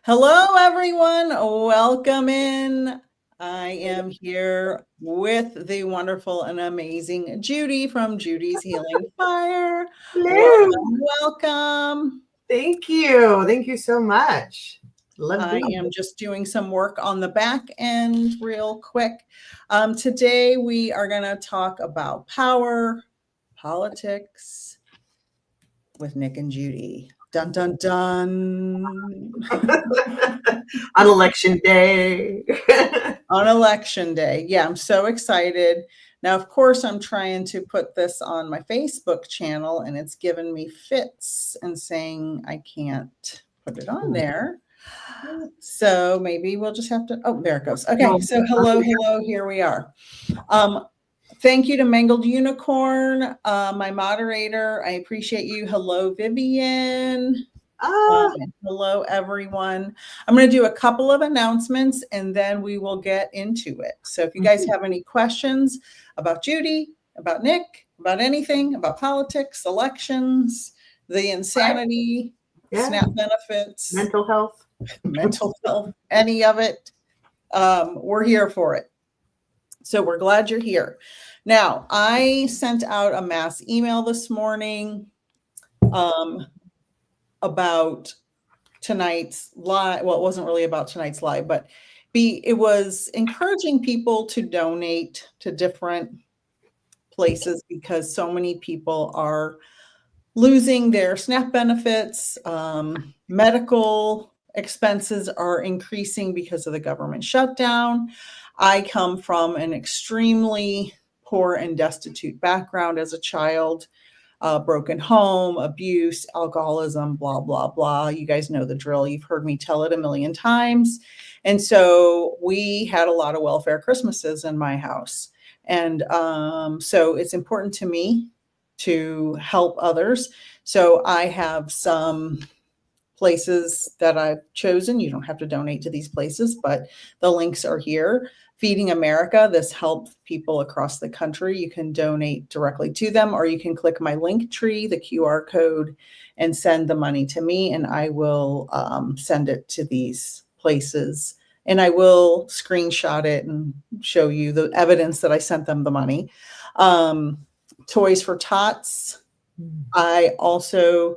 Hello, everyone. Welcome in. I am here with the wonderful and amazing Judie from Judie's Healing Fire. Hello. Welcome, welcome. Thank you. Thank you so much. Love I being am here. just doing some work on the back end real quick. Today, we are going to talk about power, politics with Nick and Judie. Dun, dun, dun. On election day. On election day. Yeah, I'm so excited. Now, of course, I'm trying to put this on my Facebook channel and it's given me fits and saying I can't put it on there. So maybe we'll just have to, oh, there it goes. Okay, so hello, here we are. Thank you to Mangled Unicorn, my moderator. I appreciate you. Hello, Vivian. Hello, everyone. I'm going to do a couple of announcements and then we will get into it. So if you guys have any questions about Judie, about Nick, about anything, about politics, elections, the insanity, SNAP benefits, mental health, any of it, we're here for it. So we're glad you're here. Now, I sent out a mass email this morning about tonight's live. Well, it wasn't really about tonight's live, but it was encouraging people to donate to different places because so many people are losing their SNAP benefits. Medical expenses are increasing because of the government shutdown. I come from an extremely poor and destitute background as a child. Broken home, abuse, alcoholism, blah, blah, blah. You guys know the drill. You've heard me tell it a million times. And so we had a lot of welfare Christmases in my house. And so it's important to me to help others. So I have some places that I've chosen. You don't have to donate to these places, but the links are here. Feeding America, this helps people across the country. You can donate directly to them, or you can click my link tree, the QR code, and send the money to me, and I will send it to these places. And I will screenshot it and show you the evidence that I sent them the money. Toys for Tots. I also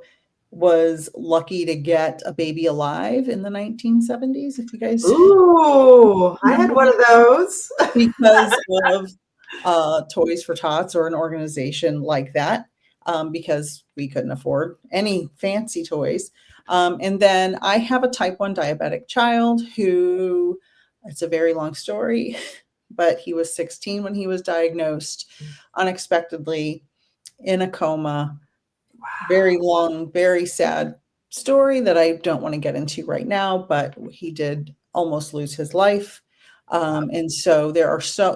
was lucky to get a baby alive in the 1970s. If you guys, I had one of those because of Toys for Tots or an organization like that, because we couldn't afford any fancy toys. And then I have a type 1 diabetic child who, it's a very long story, but he was 16 when he was diagnosed unexpectedly in a coma. Very long, very sad story that I don't want to get into right now, but he did almost lose his life. And so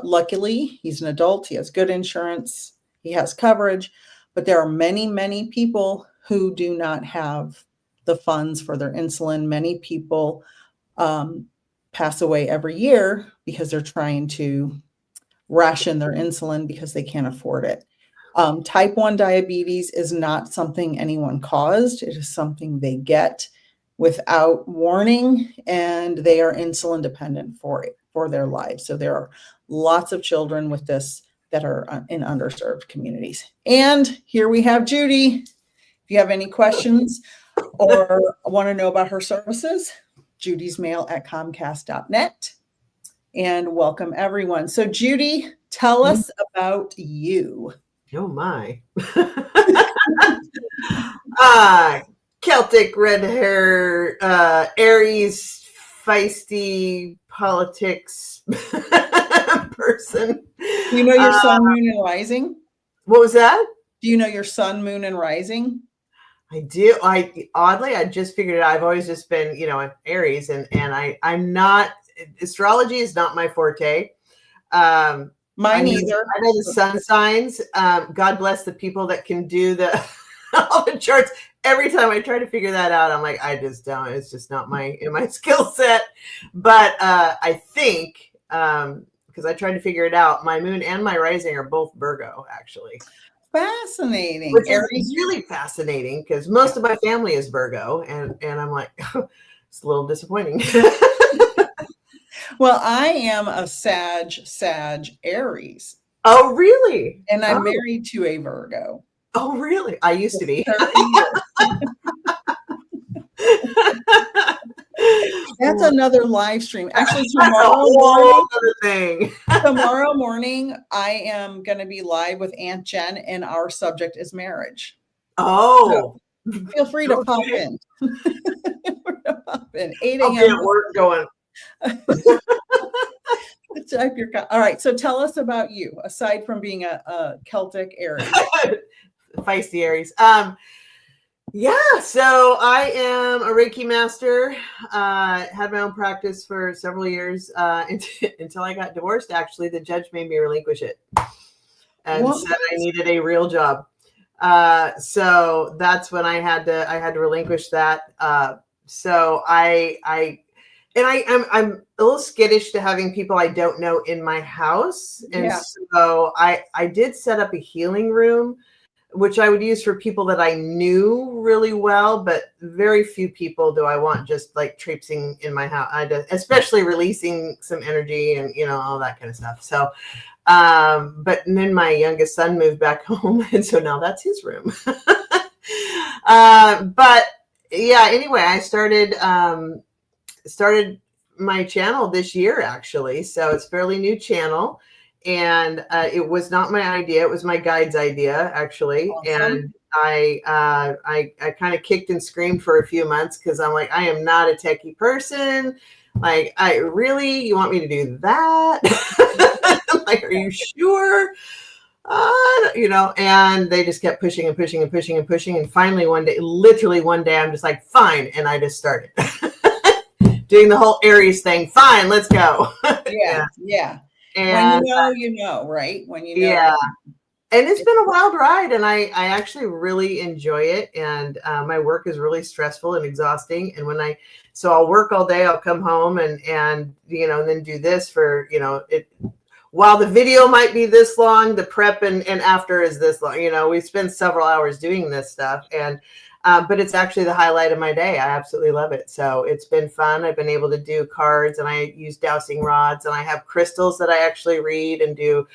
luckily, he's an adult. He has good insurance. He has coverage, but there are many, many people who do not have the funds for their insulin. Many people pass away every year because they're trying to ration their insulin because they can't afford it. Type 1 diabetes is not something anyone caused. It is something they get without warning, and they are insulin dependent for their lives. So there are lots of children with this that are in underserved communities. And here we have Judie. If you have any questions or want to know about her services, judiesmail@comcast.net. And welcome everyone. So Judie, tell us about you. Oh my. Celtic red hair, Aries, feisty politics person. Do you know your sun, moon, and rising? What was that? Do you know your sun, moon, and rising? I do. I just figured it out. I've always just been, an Aries, and I'm not, astrology is not my forte. Mine either. I know the sun signs. God bless the people that can do all the charts. Every time I try to figure that out, I'm like, I just don't. It's just not my skill set. But I think because I tried to figure it out, my moon and my rising are both Virgo, actually. Fascinating. Which is really fascinating because most of my family is Virgo, and I'm like, it's a little disappointing. Well, I am a Sag Aries, Oh, really? and I'm Oh, married to a Virgo. oh, really? I used to be. 30 years. That's another live stream. Actually, That's a whole other thing. tomorrow morning, I am going to be live with Aunt Jen, and our subject is marriage. Oh, So feel free to pop okay. in. 8 I'll be a.m. at work going. Type your all right. So tell us about you, aside from being a Celtic Aries. Feisty Aries. Yeah, so I am a Reiki master. Had my own practice for several years until I got divorced. Actually, the judge made me relinquish it and said I needed a real job. So that's when I had to relinquish that. So I'm a little skittish to having people I don't know in my house, and Yeah. so I did set up a healing room, which I would use for people that I knew really well, but very few people do I want just like traipsing in my house, especially releasing some energy and, you know, all that kind of stuff. So, but then my youngest son moved back home, and so now that's his room. But yeah, anyway, I started my channel this year, actually. So it's a fairly new channel. And it was not my idea. It was my guide's idea, actually. Awesome. And I kind of kicked and screamed for a few months because I'm like, I am not a techie person. Like, you want me to do that? Like, are you sure? You know, and they just kept pushing and pushing and pushing and pushing. And finally literally one day, I'm just like, fine. And I just started doing the whole Aries thing. Fine, let's go. Yeah. And when you know, right? When you know. Yeah. And it's been a wild ride, and I actually really enjoy it. And my work is really stressful and exhausting. And so I'll work all day, I'll come home and you know, and then do this for, you know, while the video might be this long, the prep and after is this long. You know, we spend several hours doing this stuff, and but it's actually the highlight of my day. I absolutely love it. So it's been fun. I've been able to do cards, and I use dowsing rods, and I have crystals that I actually read and do,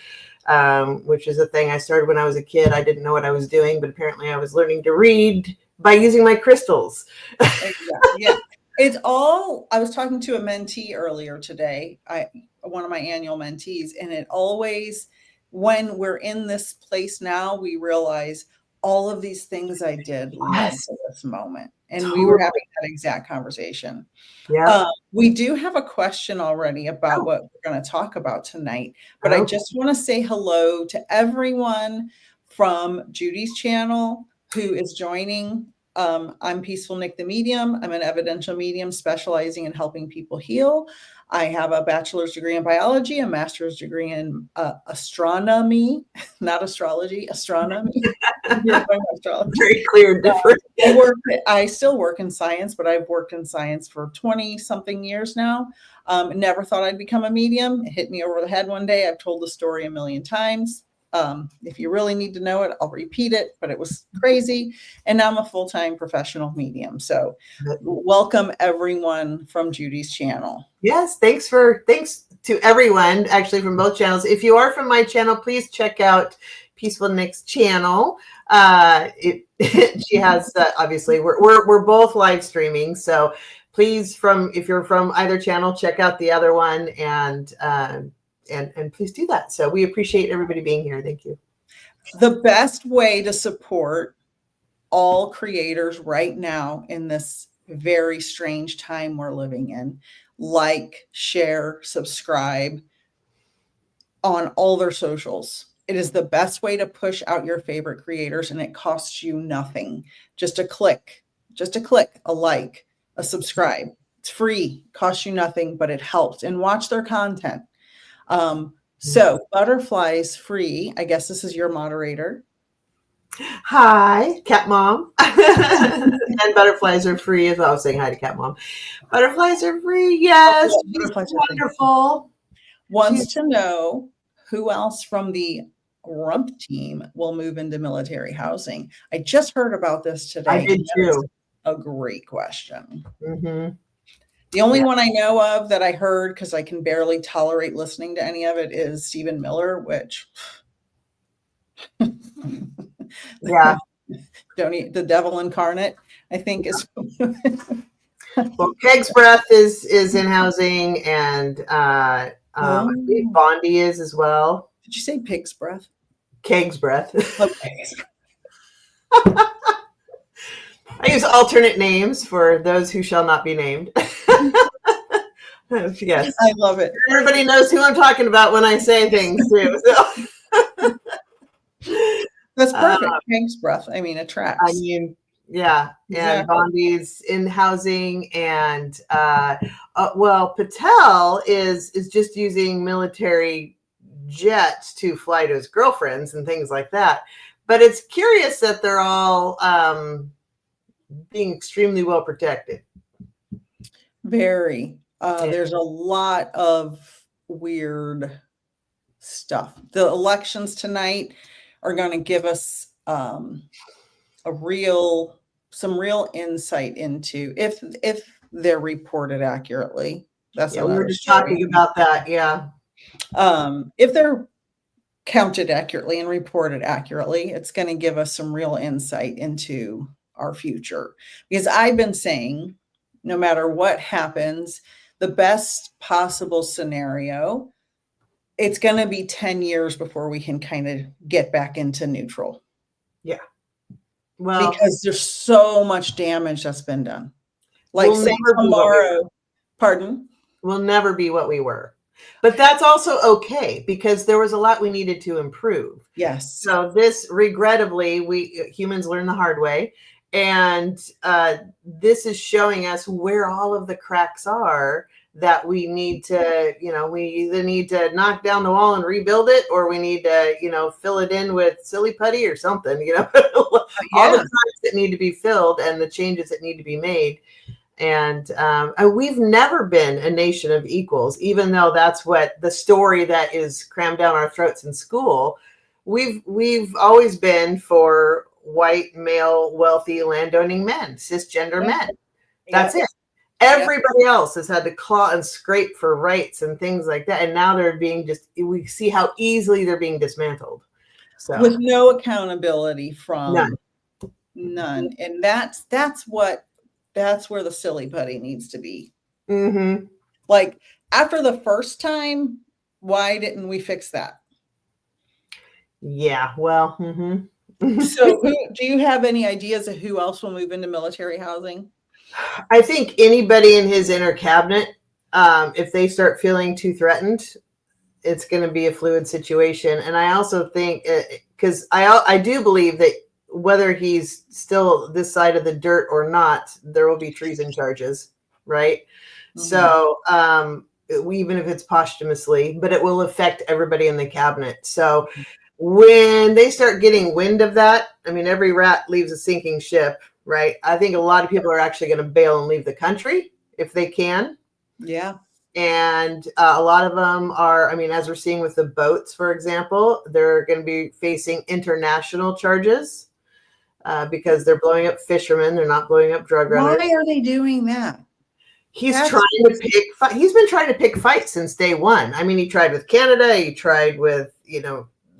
which is a thing I started when I was a kid. I didn't know what I was doing, but apparently I was learning to read by using my crystals. Yeah. It's all, I was talking to a mentee earlier today, one of my annual mentees, and it always, when we're in this place now, we realize all of these things I did led to this moment. And we were having that exact conversation. Yeah. We do have a question already about what we're going to talk about tonight, but I just want to say hello to everyone from Judie's channel who is joining. I'm Peaceful Nick the Medium. I'm an evidential medium specializing in helping people heal. I have a bachelor's degree in biology, a master's degree in astronomy, not astrology, astronomy. Very clear and different. I still work in science, but I've worked in science for 20 something years now. Never thought I'd become a medium. It hit me over the head one day. I've told the story a million times. If you really need to know it, I'll repeat it, but it was crazy. And now I'm a full-time professional medium. So welcome everyone from Judie's channel. Yes. Thanks to everyone actually from both channels. If you are from my channel, please check out Peaceful Nick's channel. She has obviously we're both live streaming. So please, if you're from either channel, check out the other one and please do that. So we appreciate everybody being here. Thank you. The best way to support all creators right now in this very strange time we're living in, like, share, subscribe on all their socials. It is the best way to push out your favorite creators, and it costs you nothing. Just a click, a like, a subscribe. It's free, costs you nothing, but it helps. And watch their content. So Butterfly's free. I guess this is your moderator. Hi, Cat Mom. And butterflies are free as well. I was saying hi to Cat Mom. Butterflies are free. Yes. Butterflies are wonderful. Wants to know who else from the Rump team will move into military housing. I just heard about this today. I did too. A great question. Mm-hmm. The only one I know of that I heard, because I can barely tolerate listening to any of it, is Stephen Miller, which Yeah. don't eat the devil incarnate, I think is. Well, Keg's Breath is in housing, and I believe Bondi is as well. Did you say pig's breath? Keg's Breath. Okay. I use alternate names for those who shall not be named. Yes. I love it. Everybody knows who I'm talking about when I say things too. So. That's perfect. Pig's breath. I mean, it tracks. I mean, yeah. Exactly. And Bondi's in housing, and well, Patel is just using military jets to fly to his girlfriends and things like that. But it's curious that they're all being extremely well protected. Very. There's a lot of weird stuff. The elections tonight are going to give us some real insight into if they're reported accurately. That's we were just talking about that. Yeah. If they're counted accurately and reported accurately, it's going to give us some real insight into our future. Because I've been saying, no matter what happens, the best possible scenario, it's going to be 10 years before we can kind of get back into neutral. Yeah. Well, because there's so much damage that's been done. Like, say tomorrow, pardon? We'll never be what we were. But that's also okay, because there was a lot we needed to improve. Yes. So this, regrettably, we humans learn the hard way. And this is showing us where all of the cracks are that we need to, we either need to knock down the wall and rebuild it, or we need to, fill it in with silly putty or something, all the cracks that need to be filled and the changes that need to be made. And we've never been a nation of equals, even though that's what the story that is crammed down our throats in school. We've always been for white, male, wealthy, landowning men, cisgender men. That's it. Everybody else has had to claw and scrape for rights and things like that. And now they're being we see how easily they're being dismantled. So with no accountability from none. And that's where the silly putty needs to be. Mm-hmm. Like, after the first time, why didn't we fix that? Yeah, well, mm-hmm. So do you have any ideas of who else will move into military housing? I think anybody in his inner cabinet, if they start feeling too threatened, it's going to be a fluid situation. And I also think, because I do believe that whether he's still this side of the dirt or not, there will be treason charges, right? Mm-hmm. So even if it's posthumously, but it will affect everybody in the cabinet. So when they start getting wind of that, I mean, every rat leaves a sinking ship, right? I think a lot of people are actually going to bail and leave the country if they can. Yeah. And a lot of them are, I mean, as we're seeing with the boats, for example, they're going to be facing international charges because they're blowing up fishermen. They're not blowing up drug runners. Why are they doing that? He's been trying to pick fights since day one. I mean, he tried with Canada. He tried with,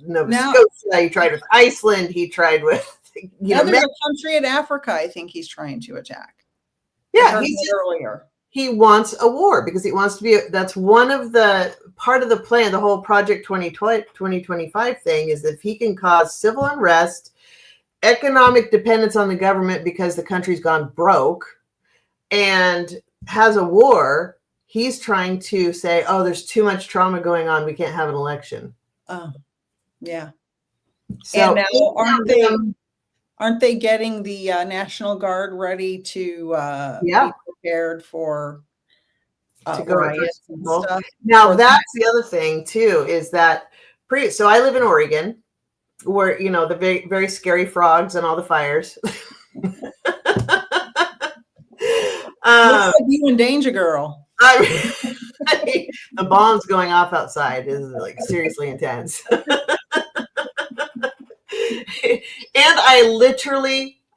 Nova Scotia. He tried with Iceland. He tried with, there's a country in Africa I think he's trying to attack. Yeah, earlier. He wants a war because he wants to be. That's one of the part of the plan. The whole Project 2025 thing is that if he can cause civil unrest, economic dependence on the government because the country's gone broke, and has a war, he's trying to say, "Oh, there's too much trauma going on. We can't have an election." Oh, yeah. So and now aren't they getting the National Guard ready to be prepared for riots and stuff? Now, that's the other thing too, is that so I live in Oregon, where the very, very scary frogs and all the fires. Looks like you and Danger Girl. The bombs going off outside is like seriously intense. And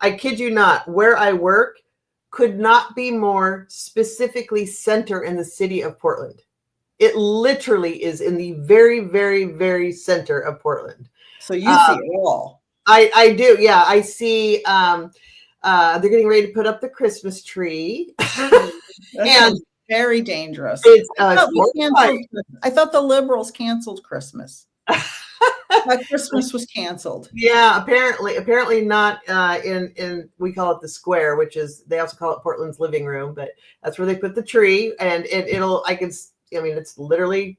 I kid you not, where I work, could not be more specifically center in the city of Portland. It literally is in the very, very, very center of Portland. So you see it all. I do. Yeah. I see, they're getting ready to put up the Christmas tree. And very dangerous. It's, I thought the liberals canceled Christmas. Christmas was canceled. Yeah, apparently not in we call it the square, which is, they also call it Portland's living room, but that's where they put the tree, and it's literally,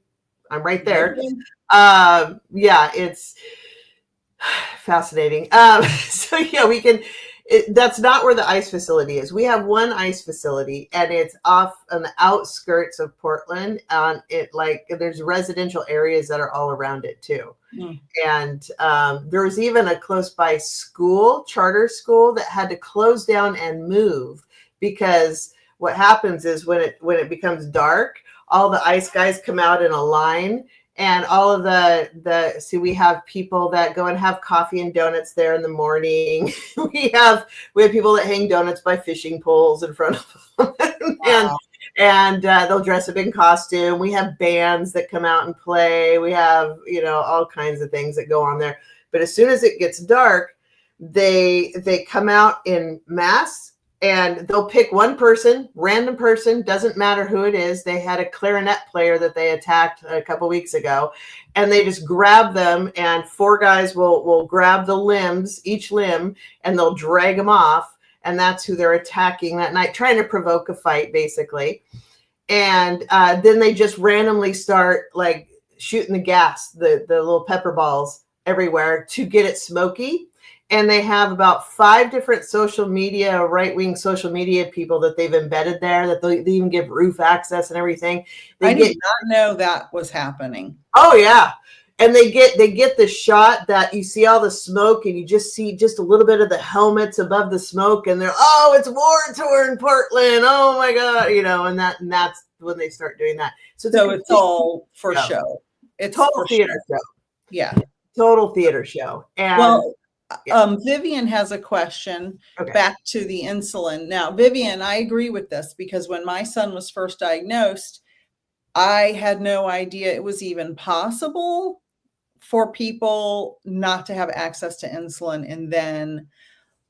I'm right there. Yeah, it's fascinating. So yeah, we can. That's not where the ice facility is. We have one ice facility, and it's off on the outskirts of Portland. There's residential areas that are all around it too. Mm. And there was even a close by school, charter school, that had to close down and move, because what happens is when it becomes dark, all the ice guys come out in a line. And all of we have people that go and have coffee and donuts there in the morning. we have people that hang donuts by fishing poles in front of them. Wow. and they'll dress up in costume. We have bands that come out and play. We have, all kinds of things that go on there. But as soon as it gets dark, they come out in mass. And they'll pick one person, random person, doesn't matter who it is. They had a clarinet player that they attacked a couple weeks ago, and they just grab them, and 4 guys will grab the limbs, each limb, and they'll drag them off. And that's who they're attacking that night, trying to provoke a fight, basically. And then they just randomly start like shooting the gas, the little pepper balls everywhere to get it smoky. And they have about 5 different right-wing social media people that they've embedded there, that they even give roof access and everything. I did not know that was happening. Oh yeah. And they get the shot that you see all the smoke, and you just see just a little bit of the helmets above the smoke, and they're, oh, it's war-torn Portland. Oh my God. And that's when they start doing that. So it's all for show. It's total theater show. Yeah. Total theater show. And Vivian has a question back to the insulin. Now, Vivian, I agree with this, because when my son was first diagnosed, I had no idea it was even possible for people not to have access to insulin. And then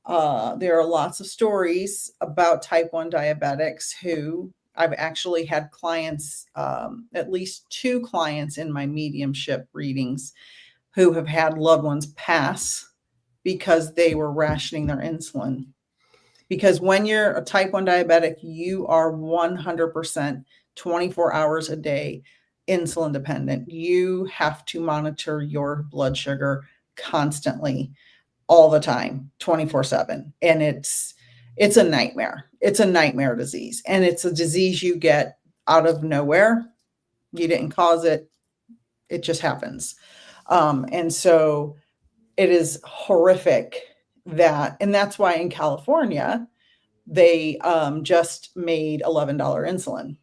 there are lots of stories about type 1 diabetics who I've actually had clients, at least 2 clients in my mediumship readings, who have had loved ones pass because they were rationing their insulin. Because when you're a type 1 diabetic, you are 100% 24 hours a day insulin dependent. You have to monitor your blood sugar constantly, all the time, 24/7. And it's a nightmare. It's a nightmare disease. And it's a disease you get out of nowhere. You didn't cause it. It just happens. And so it is horrific and that's why in California, they just made $11 insulin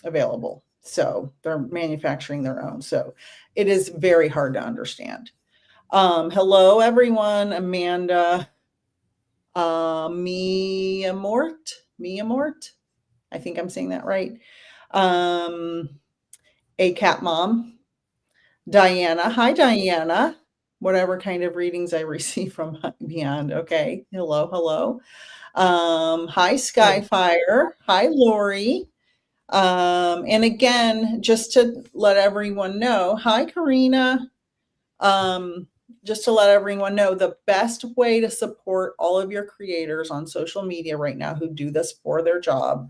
available. So they're manufacturing their own. So it is very hard to understand. Hello, everyone. Amanda, Mia Mort. I think I'm saying that right. A Cat Mom. Diana. Hi, Diana. Whatever kind of readings I receive from Beyond. Okay. Hello. Hi, Skyfire. Hi, Lori. And again, just to let everyone know, hi, Karina. Just to let everyone know, the best way to support all of your creators on social media right now who do this for their job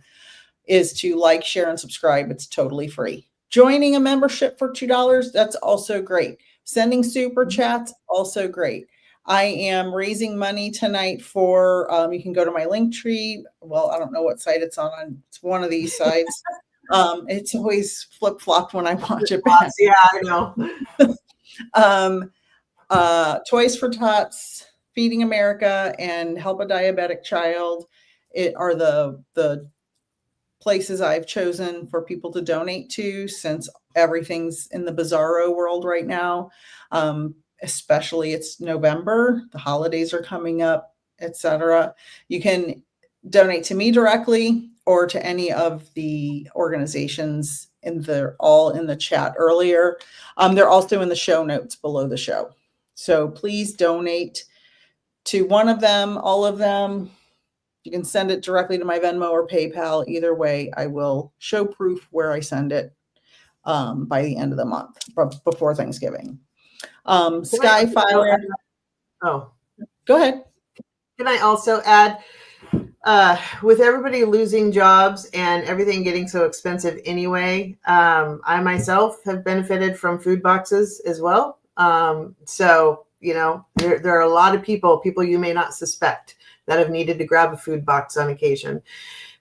is to like, share, and subscribe. It's totally free. Joining a membership for $2, that's also great. Sending super chats, also great. I am raising money tonight for, you can go to my link tree. Well, I don't know what site it's on. It's one of these sites. It's always flip-flopped when I watch it back. Yeah, I know. Toys for Tots, Feeding America, and Help a Diabetic Child. It are the places I've chosen for people to donate to, since everything's in the bizarro world right now. Especially it's November, the holidays are coming up, etc. You can donate to me directly or to any of the organizations they're all in the chat earlier. They're also in the show notes below the show. So please donate to one of them, all of them. You can send it directly to my Venmo or PayPal. Either way, I will show proof where I send it by the end of the month, before Thanksgiving. Skyfire. Oh, go ahead. Can I also add, with everybody losing jobs and everything getting so expensive anyway, I myself have benefited from food boxes as well. So, there are a lot of people you may not suspect that have needed to grab a food box on occasion.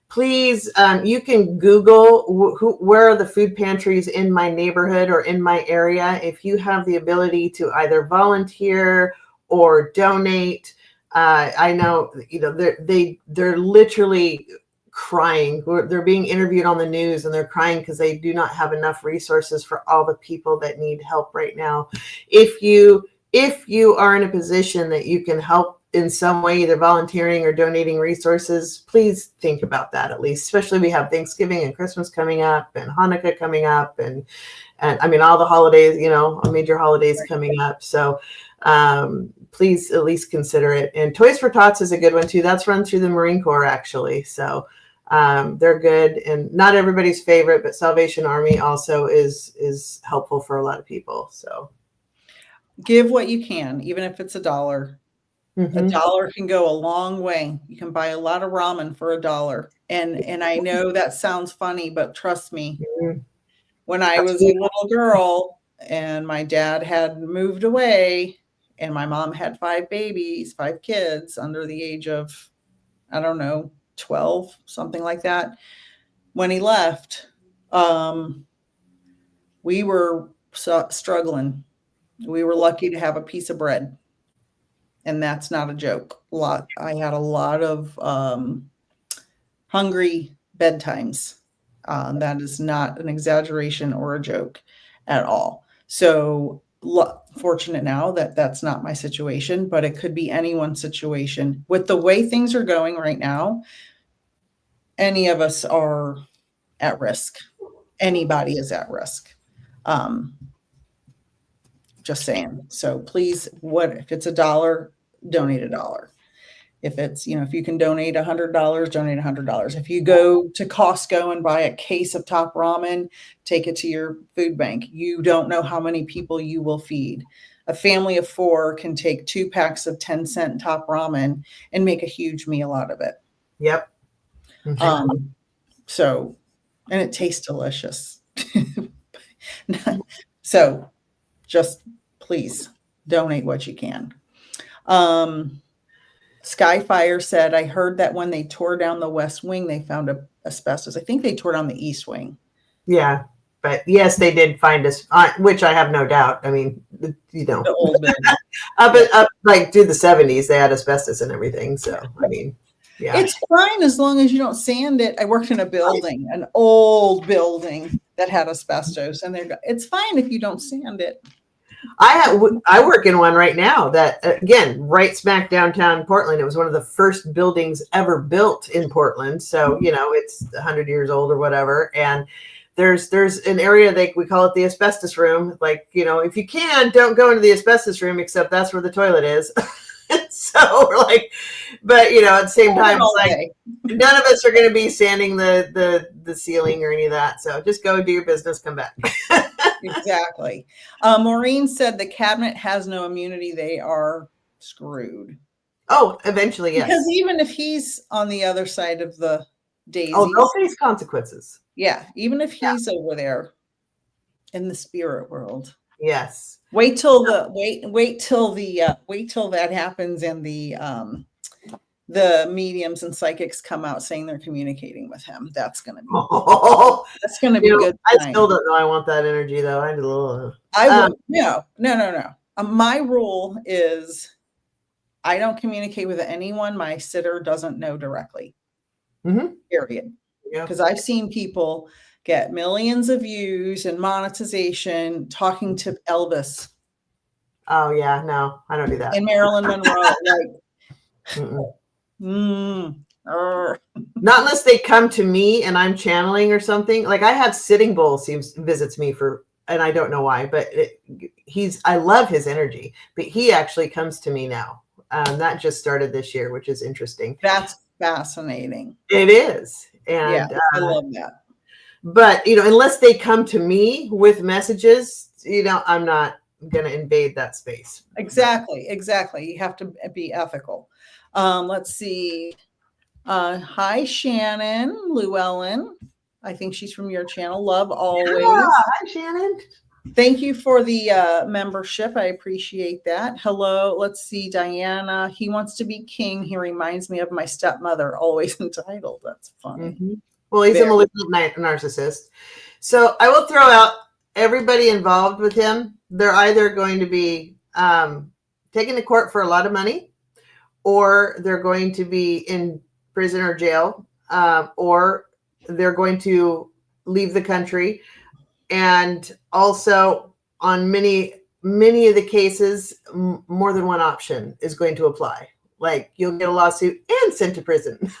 Please, you can Google where are the food pantries in my neighborhood or in my area. If you have the ability to either volunteer or donate, I know, they're literally crying. They're being interviewed on the news and they're crying because they do not have enough resources for all the people that need help right now. If you are in a position that you can help in some way, either volunteering or donating resources, please think about that at least, especially we have Thanksgiving and Christmas coming up and Hanukkah coming up and I mean, all the holidays, major holidays coming up. So please at least consider it. And Toys for Tots is a good one too. That's run through the Marine Corps actually. So they're good and not everybody's favorite, but Salvation Army also is helpful for a lot of people. So give what you can, even if it's $1. Mm-hmm. $1 can go a long way. You can buy a lot of ramen for $1. And I know that sounds funny, but trust me, Mm-hmm. When I was a little girl and my dad had moved away and my mom had 5 kids under the age of, I don't know, 12, something like that. When he left, we were struggling. We were lucky to have a piece of bread. And that's not a joke. I had a lot of hungry bedtimes. That is not an exaggeration or a joke at all. So fortunate now that that's not my situation, but it could be anyone's situation. With the way things are going right now, any of us are at risk. Anybody is at risk. Just saying. So please, if it's $1, donate $1. If it's, if you can donate $100, donate $100. If you go to Costco and buy a case of Top Ramen, take it to your food bank. You don't know how many people you will feed. A family of 4 can take 2 packs of 10-cent Top Ramen and make a huge meal out of it. Yep. Mm-hmm. And it tastes delicious. So just please donate what you can. Skyfire said, I heard that when they tore down the West Wing, they found asbestos. I think they tore down the East Wing. Yeah. But yes, they did find us, which I have no doubt. I mean, the old building. up like through the 70s, they had asbestos and everything. So, I mean, yeah. It's fine as long as you don't sand it. I worked in a building, an old building that had asbestos, and it's fine if you don't sand it. I work in one right now that, again, right smack downtown Portland. It was one of the first buildings ever built in Portland. So, it's 100 years old or whatever. And there's an area we call it the asbestos room. Like, if you can, don't go into the asbestos room, except that's where the toilet is. So we're like, but at the same time, it's like none of us are going to be sanding the ceiling or any of that. So just go do your business, come back. Exactly. Maureen said the cabinet has no immunity. They are screwed. Oh, eventually, yes. Because even if he's on the other side of the daisy, they'll face consequences. Yeah, even if he's over there in the spirit world. Yes. Wait till that happens and the mediums and psychics come out saying they're communicating with him. That's gonna be good. I still don't know. I want that energy though. No. My rule is I don't communicate with anyone my sitter doesn't know directly. Mm-hmm. Period. Because I've seen people get millions of views and monetization talking to Elvis. Oh yeah, no, I don't do that. And Marilyn Monroe, Arr. Not unless they come to me and I'm channeling or something. Like I have Sitting Bull visits me and I don't know why, but I love his energy, but he actually comes to me now. That just started this year, which is interesting. That's fascinating. It is. And yeah, I love that. But, unless they come to me with messages, I'm not going to invade that space. Exactly. You have to be ethical. Let's see. Hi, Shannon Llewellyn. I think she's from your channel. Love always. Yeah, hi, Shannon. Thank you for the membership. I appreciate that. Hello. Let's see. Diana. He wants to be king. He reminds me of my stepmother, always entitled. That's funny. Mm-hmm. Well, he's a malignant narcissist. So I will throw out everybody involved with him. They're either going to be taken to court for a lot of money, or they're going to be in prison or jail, or they're going to leave the country. And also on many of the cases, more than one option is going to apply. Like you'll get a lawsuit and sent to prison,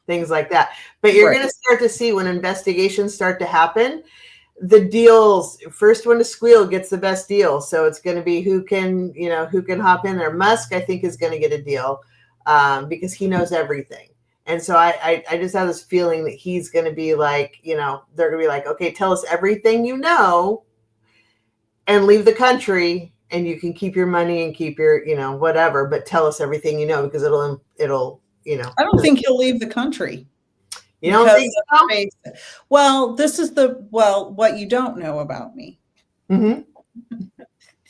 things like that. But you're going to start to see when investigations start to happen, the deals, first one to squeal gets the best deal. So it's going to be who can hop in there. Musk, I think, is going to get a deal because he knows everything. And so I just have this feeling that he's going to be like, they're going to be like, okay, tell us everything you know and leave the country, and you can keep your money and keep your, whatever, but tell us everything you know, because it'll. I don't think he'll leave the country. You don't think so? Well, this is what you don't know about me.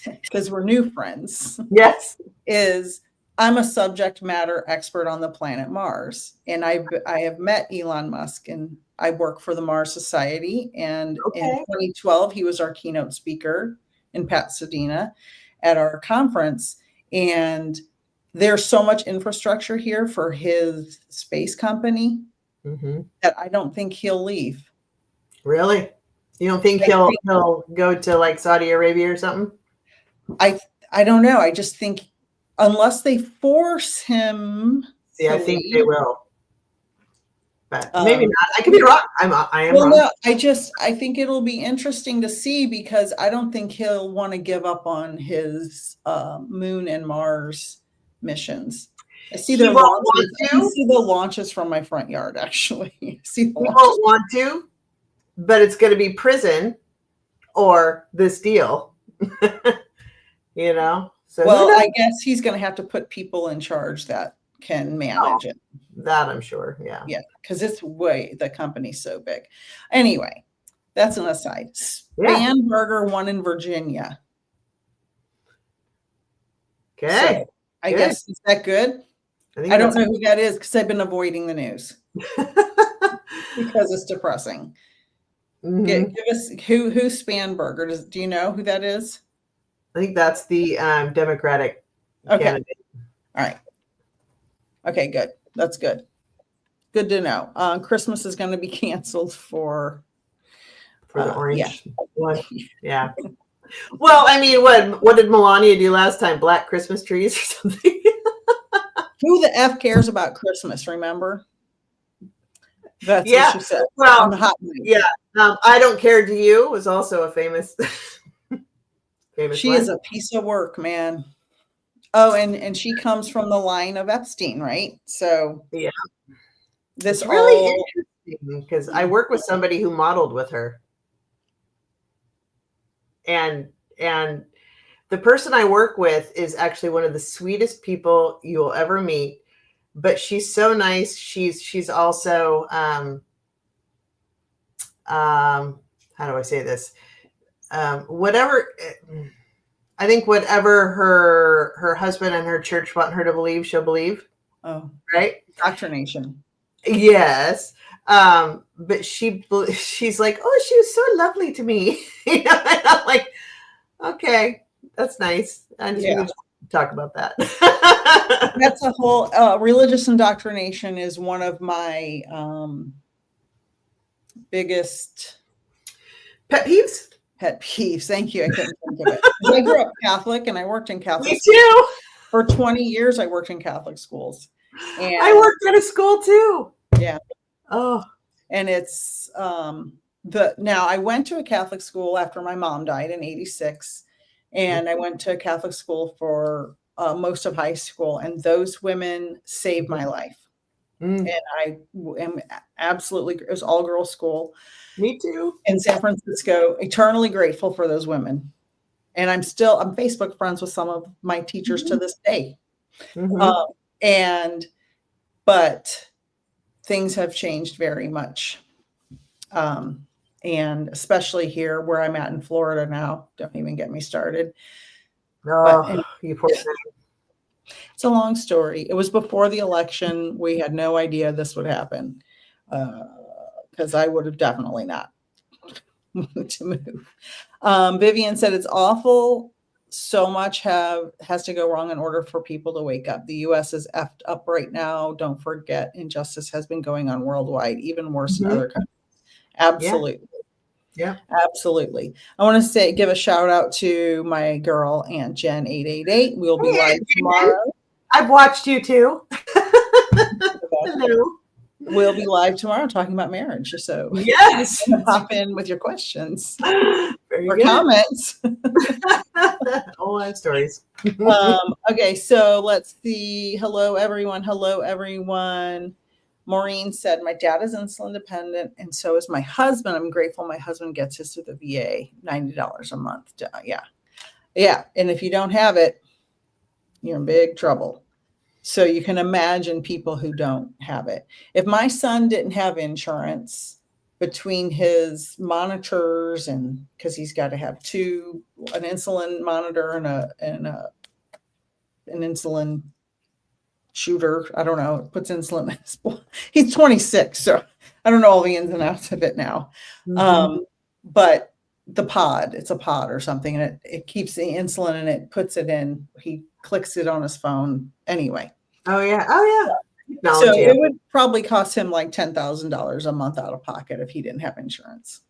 Because we're new friends. Yes. Is I'm a subject matter expert on the planet Mars, and I have met Elon Musk, and I work for the Mars Society. And in 2012, he was our keynote speaker in Pasadena at our conference. And there's so much infrastructure here for his space company that I don't think he'll leave. Really? You don't think he'll go to like Saudi Arabia or something? I don't know. I just think unless they force him. See, I think they will. But maybe not. I could be wrong. I am wrong. No, I think it'll be interesting to see, because I don't think he'll want to give up on his Moon and Mars missions. I see the launches from my front yard, actually. He won't want to, but it's going to be prison or this deal. So I guess he's going to have to put people in charge that can manage it. That I'm sure. Yeah. Yeah. Because the company's so big. Anyway, that's an aside. Spanberger won in Virginia. Okay. So I guess, is that good? I don't know who that is, because I've been avoiding the news because it's depressing. Give us who's Spanberger. Do you know who that is? I think that's the Democratic candidate. All right. Okay, good. That's good. Good to know. Christmas is going to be canceled for the orange one. Yeah. Well, I mean, what did Melania do last time? Black Christmas trees or something? Who the F cares about Christmas, remember? That's what she said. Well, on the hot mic. Yeah. I Don't Care to You was also a famous she is a piece of work, man. Oh, and she comes from the line of Epstein, right? So yeah, this is really interesting, because I work with somebody who modeled with her, and the person I work with is actually one of the sweetest people you will ever meet. But she's so nice. She's also how do I say this? Whatever. I think whatever her husband and her church want her to believe, she'll believe. Oh, right. Indoctrination. Yes. But she's like, oh, she was so lovely to me. And I'm like, okay, that's nice. I just want to talk about that. That's a whole religious indoctrination is one of my biggest pet peeves. Thank you. I couldn't think of it. I grew up Catholic, and I worked in Catholic. Me too. For 20 years, I worked in Catholic schools. And I worked at a school too. yeah. Oh. And it's now I went to a Catholic school after my mom died in 86. And I went to a Catholic school for most of high school, and those women saved my life. Mm. And I am absolutely, it was all girls school Me too. in San Francisco, eternally grateful for those women. And I'm Facebook friends with some of my teachers to this day. Mm-hmm. But things have changed very much. And especially here where I'm at in Florida now, don't even get me started. Oh, you poor thing. It's a long story. It was before the election. We had no idea this would happen because I would have definitely not wanted to move. Vivian said it's awful. So much has to go wrong in order for people to wake up. The U.S. is effed up right now. Don't forget, injustice has been going on worldwide, even worse in other countries. Absolutely. Yeah. Absolutely. I want to give a shout out to my girl, Aunt Jen 888. We'll be live tomorrow. I've watched you too. Hello. We'll be live tomorrow talking about marriage. So yes, hop in with your questions or comments. All our stories. Okay, so let's see. Hello, everyone. Hello, everyone. Maureen said, my dad is insulin dependent, and so is my husband. I'm grateful my husband gets his through the VA, $90 a month. Yeah. Yeah. And if you don't have it, you're in big trouble. So you can imagine people who don't have it. If my son didn't have insurance, between his monitors, and because he's got to have an insulin monitor and an insulin shooter. I don't know. It puts insulin in his blood. He's 26, so I don't know all the ins and outs of it now. But it's a pod or something, and it keeps the insulin and it puts it in. He clicks it on his phone anyway. Oh yeah. So it would probably cost him like $10,000 a month out of pocket if he didn't have insurance.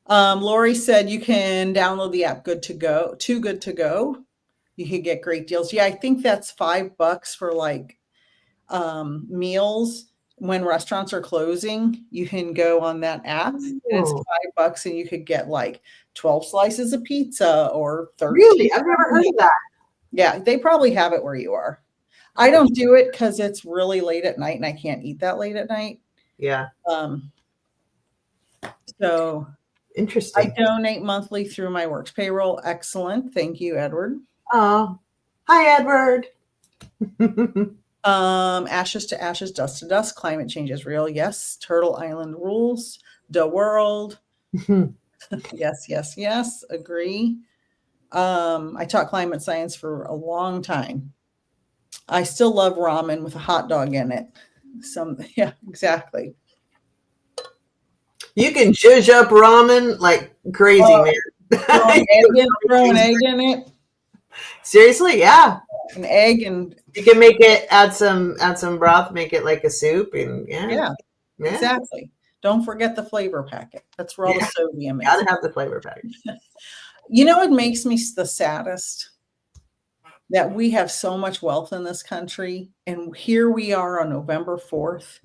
Lori said you can download the app Good to Go. Too Good to Go. You could get great deals. Yeah, I think that's $5 for like meals. When restaurants are closing, you can go on that app and it's $5 and you could get like 12 slices of pizza or 13. Really? I've never heard of that. Yeah, they probably have it where you are. I don't do it because it's really late at night and I can't eat that late at night. Yeah. So interesting. I donate monthly through my works payroll. Excellent. Thank you, Edward. Oh, hi, Edward. Ashes to ashes, dust to dust. Climate change is real. Yes. Turtle Island rules. The world. Yes. Agree. I taught climate science for a long time. I still love ramen with a hot dog in it. Yeah, exactly. You can zhuzh up ramen like crazy, man. Throw an egg in it. Seriously, yeah. An egg, and you can make it, add some broth, make it like a soup, and yeah. Exactly. Don't forget the flavor packet. That's where all the sodium is. Gotta have the flavor packet. You know what makes me the saddest? That we have so much wealth in this country, and here we are on November 4th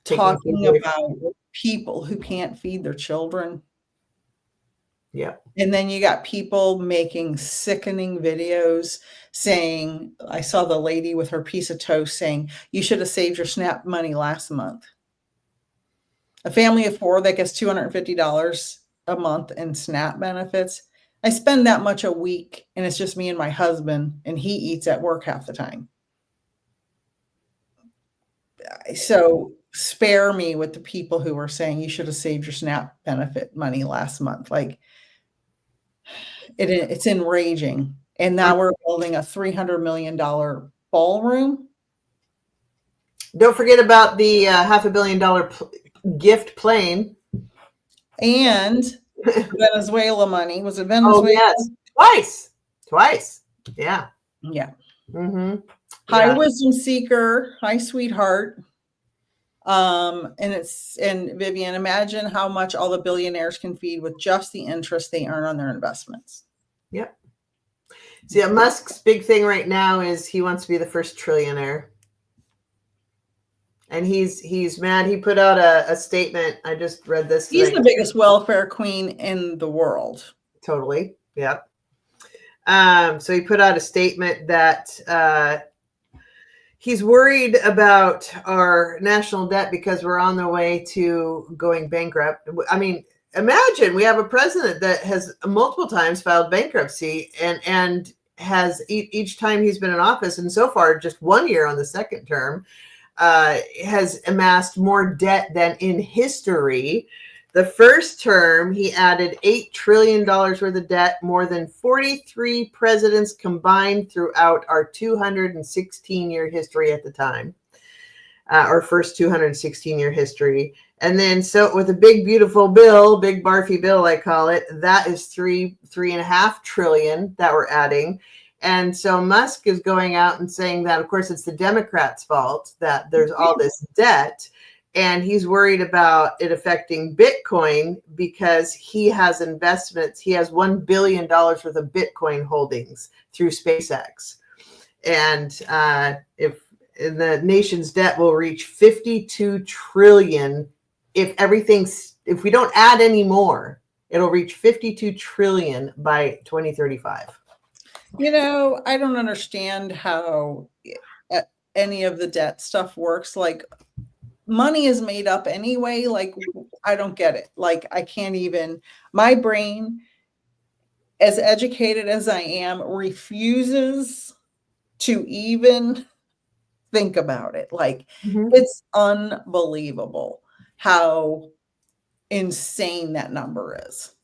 talking about people who can't feed their children. Yeah. And then you got people making sickening videos saying, I saw the lady with her piece of toast saying, you should have saved your SNAP money last month. A family of 4 that gets $250 a month in SNAP benefits. I spend that much a week, and it's just me and my husband, and he eats at work half the time. So spare me with the people who are saying you should have saved your SNAP benefit money last month. Like, it's enraging. And now we're building a $300 million ballroom. Don't forget about the $500 million gift plane. And Venezuela money. Was it Venezuela? Oh, yes. Twice. Yeah. Yeah. Mm-hmm. Hi, wisdom seeker. Hi, sweetheart. And Vivian, imagine how much all the billionaires can feed with just the interest they earn on their investments. Yep. See, Musk's big thing right now is he wants to be the first trillionaire. And he's mad. He put out a statement. I just read this He's today. the biggest welfare queen in the world. Totally. Yep. So he put out a statement that he's worried about our national debt because we're on the way to going bankrupt. I mean, imagine we have a president that has multiple times filed bankruptcy and has each time he's been in office, and so far just 1 year on the second term, has amassed more debt than in history. The first term, he added $8 trillion worth of debt, more than 43 presidents combined throughout our 216-year history at the time, our first 216-year history. And then, so with a big, beautiful bill, big barfy bill, I call it, that is $3.5 trillion that we're adding. And so Musk is going out and saying that, of course, it's the Democrats' fault that there's all this debt. And he's worried about it affecting Bitcoin because he has investments. He has $1 billion worth of Bitcoin holdings through SpaceX. And if the nation's debt will reach 52 trillion, if we don't add any more, it'll reach 52 trillion by 2035. You know, I don't understand how any of the debt stuff works. Like, money is made up anyway. Like, I don't get it. Like, I can't even, my brain, as educated as I am, refuses to even think about it. Like, it's unbelievable how insane that number is.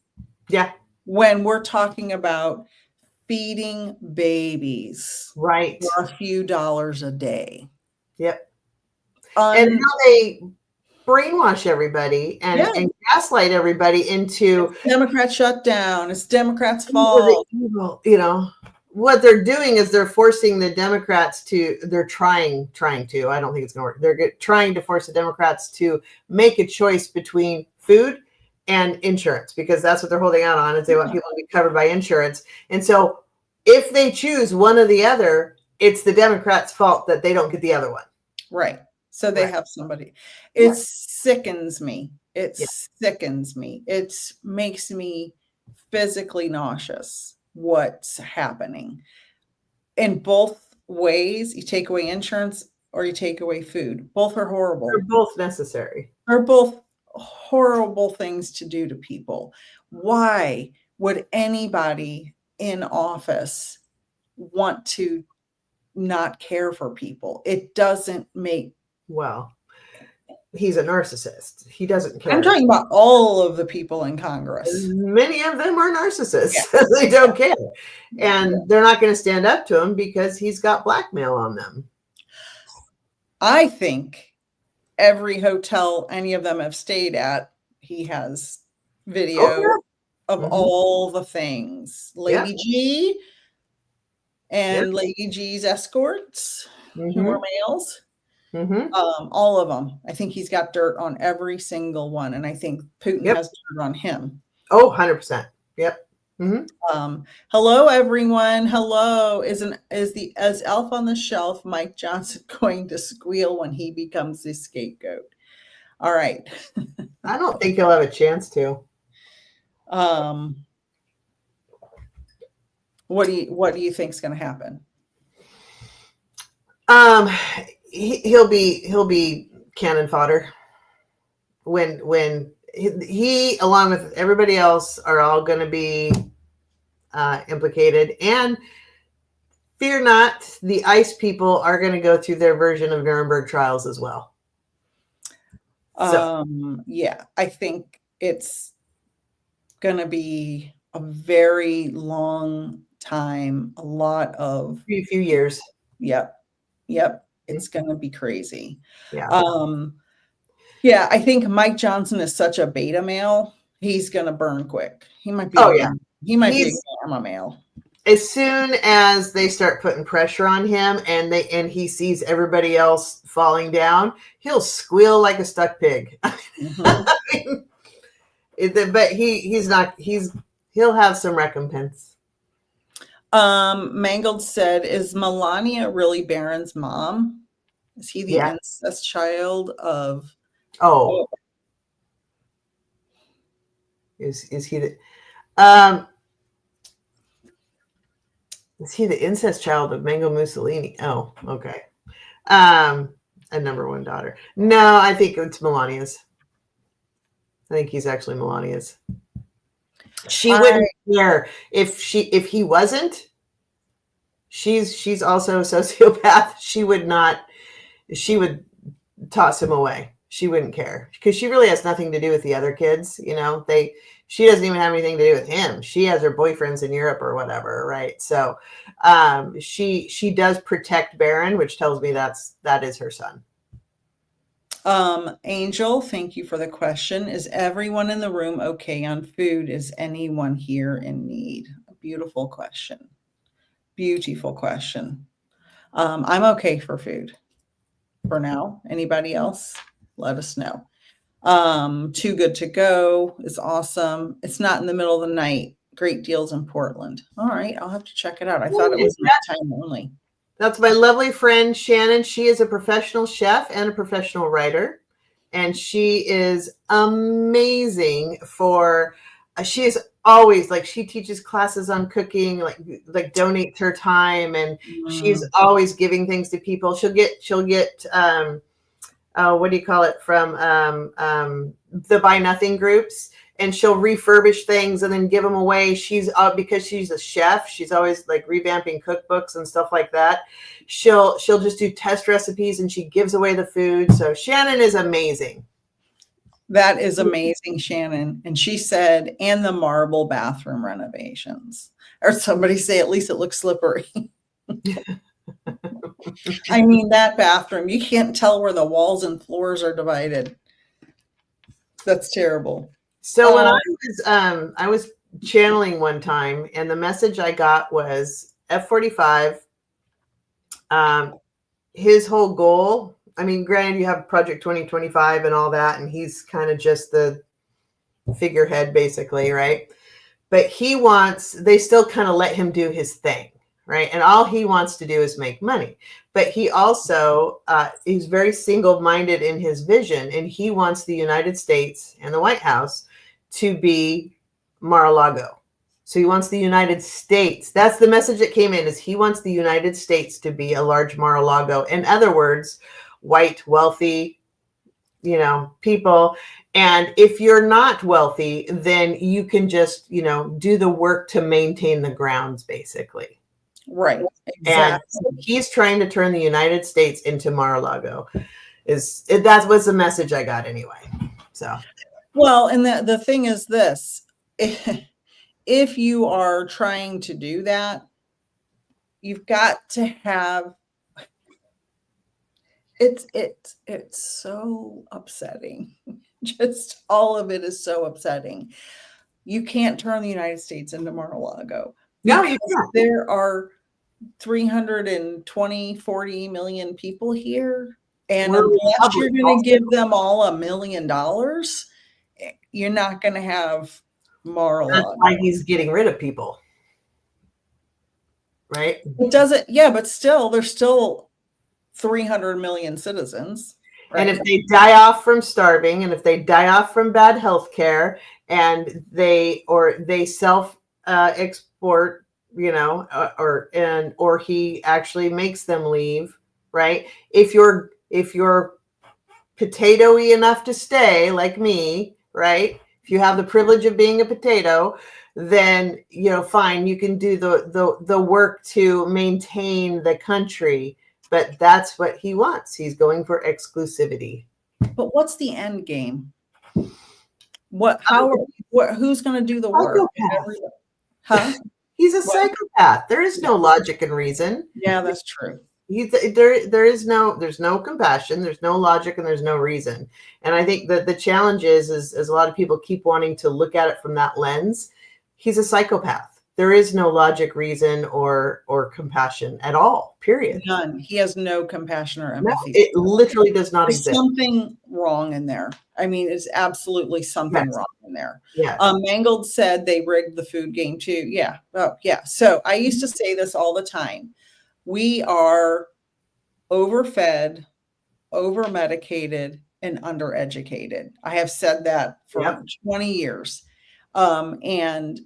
Yeah. When we're talking about feeding babies Right. for a few dollars a day. Yep. And how they brainwash everybody and gaslight everybody into Democrat shutdown. It's Democrats' fault. You know, what they're doing is they're forcing the Democrats to, they're trying to, I don't think it's going to work. They're trying to force the Democrats to make a choice between food and insurance, because that's what they're holding out on, is they want people to be covered by insurance. And so if they choose one or the other, it's the Democrats' fault that they don't get the other one. Right. So they have somebody. It sickens me. It sickens me. It makes me physically nauseous what's happening. In both ways, you take away insurance or you take away food. Both are horrible. They're both necessary. They're both horrible things to do to people. Why would anybody in office want to not care for people? It doesn't make. Well, he's a narcissist. He doesn't care. I'm talking about all of the people in Congress. Many of them are narcissists. Yeah. They don't care. And they're not going to stand up to him because he's got blackmail on them. I think every hotel any of them have stayed at, he has video of all the things. Lady G and Lady G's escorts, who are males. All of them. I think he's got dirt on every single one. And I think Putin has dirt on him. Oh, 100%. Yep. Hello, everyone. Hello. Is Elf on the Shelf Mike Johnson going to squeal when he becomes the scapegoat? All right. I don't think he'll have a chance to. What do you think is going to happen? He'll be cannon fodder when he along with everybody else are all going to be implicated. And fear not, the ICE people are going to go through their version of Nuremberg trials as well. Yeah, I think it's going to be a very long time, a lot of a few years. Yep. It's going to be crazy. Yeah. I think Mike Johnson is such a beta male. He's going to burn quick. He might be. He might be a gamma male. As soon as they start putting pressure on him and he sees everybody else falling down, he'll squeal like a stuck pig. I mean, but he'll have some recompense. Mangled said, is Melania really Baron's mom? Is he the Yeah. incest child of? Oh, is he the um is he the incest child of Mango Mussolini? Oh, okay. A number one daughter. No, I think it's Melania's. I think he's actually Melania's. She wouldn't care if he wasn't. She's also a sociopath. She would toss him away. She wouldn't care because she really has nothing to do with the other kids. She doesn't even have anything to do with him. She has her boyfriends in Europe or whatever, right? So she does protect Baron, which tells me that is her son. Angel, thank you for the question. Is everyone in the room okay on food? Is anyone here in need? A beautiful question. Beautiful question. I'm okay for food for now. Anybody else? Let us know. Too Good to Go is awesome. It's not in the middle of the night. Great deals in Portland. All right, I'll have to check it out. I thought it was nighttime only. That's my lovely friend Shannon. She is a professional chef and a professional writer, and she is amazing she is always she teaches classes on cooking, like donates her time, and she's always giving things to people. She'll get what do you call it, from the Buy Nothing groups, and she'll refurbish things and then give them away. She's because she's a chef, she's always revamping cookbooks and stuff like that. She'll just do test recipes and she gives away the food. So Shannon is amazing. That is amazing, Shannon. And she said, and the marble bathroom renovations. Or somebody say, at least it looks slippery. I mean, that bathroom, you can't tell where the walls and floors are divided. That's terrible. So when I was channeling one time, and the message I got was F45. His whole goal, I mean, granted, you have Project 2025 and all that, and he's kind of just the figurehead, basically, right? But they still kind of let him do his thing, right? And all he wants to do is make money. But he also, he's very single-minded in his vision, and he wants the United States and the White House to be Mar-a-Lago. So he wants the United States. That's the message that came in, is he wants the United States to be a large Mar-a-Lago. In other words, white, wealthy, people. And if you're not wealthy, then you can just, do the work to maintain the grounds, basically. Right. Exactly. And he's trying to turn the United States into Mar-a-Lago. That was the message I got anyway. So, well, and the thing is this, if you are trying to do that, you've got to have, it's so upsetting. Just all of it is so upsetting. You can't turn the United States into Mar-a-Lago. No, you can't. There are 320, 40 million people here. And unless you're going to give them all $1 million, you're not going to have Mar-a-Lago. That's why he's getting rid of people. Right? It doesn't, yeah, but still, there's still 300 million citizens. Right? And if they die off from starving, and if they die off from bad health care, and they self export, or he actually makes them leave, right? If you're potato-y enough to stay, like me, right? If you have the privilege of being a potato, then fine, you can do the work to maintain the country. But that's what he wants. He's going for exclusivity. But what's the end game? Who's going to do the work? Huh? He's a psychopath. There is no logic and reason. Yeah, that's true. There's no compassion, there's no logic, and there's no reason. And I think that the challenge is a lot of people keep wanting to look at it from that lens. He's a psychopath. There is no logic, reason, or compassion at all, period. None. He has no compassion or empathy. No, it literally does not exist. There's something wrong in there. I mean, it's absolutely something Yes. wrong in there. Yes. Mangold said they rigged the food game too. Yeah. Oh, yeah. So I used to say this all the time. We are overfed, over medicated, and undereducated. I have said that for Yep. 20 years. And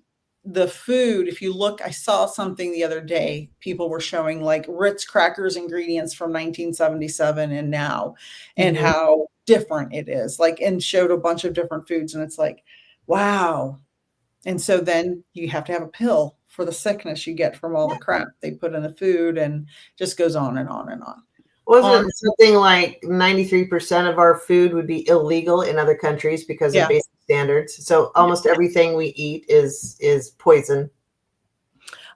the food, if you look, I saw something the other day, people were showing like Ritz crackers ingredients from 1977 and now, and Mhm. how different it is, like, and showed a bunch of different foods. And it's like, wow. And so then you have to have a pill for the sickness you get from all the crap they put in the food, and just goes on and on and on. Wasn't it something like 93% of our food would be illegal in other countries because Yeah. of basic standards? So almost everything we eat is poison.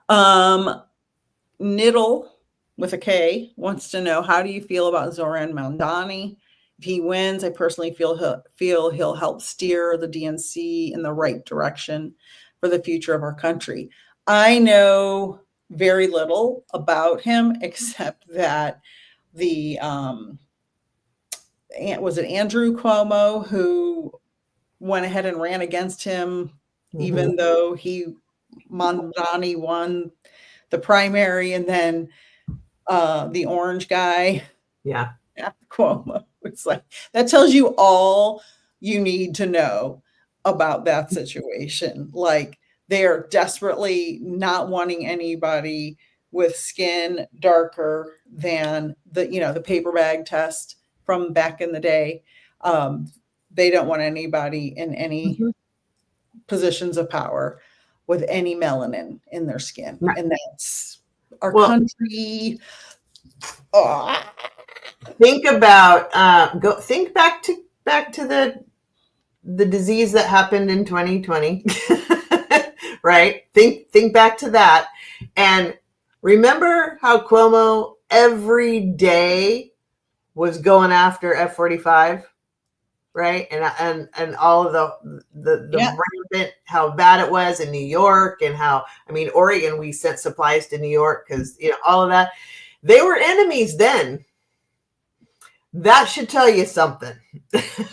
Niddle with a K wants to know, how do you feel about Zoran Mamdani? If he wins, I personally feel he'll help steer the DNC in the right direction for the future of our country. I know very little about him except that the was it Andrew Cuomo who went ahead and ran against him, even though Mamdani won the primary, and then the orange guy, Yeah. Cuomo. It's like, that tells you all you need to know about that situation. Like, they're desperately not wanting anybody with skin darker than the paper bag test from back in the day. They don't want anybody in any positions of power with any melanin in their skin. Right. And that's our Well, country. Think about think back to the disease that happened in 2020. Right? Think back to that, and remember how Cuomo every day was going after F-45, right? And all of the rampant, how bad it was in New York, and how, I mean, Oregon, we sent supplies to New York because all of that. They were enemies then. That should tell you something.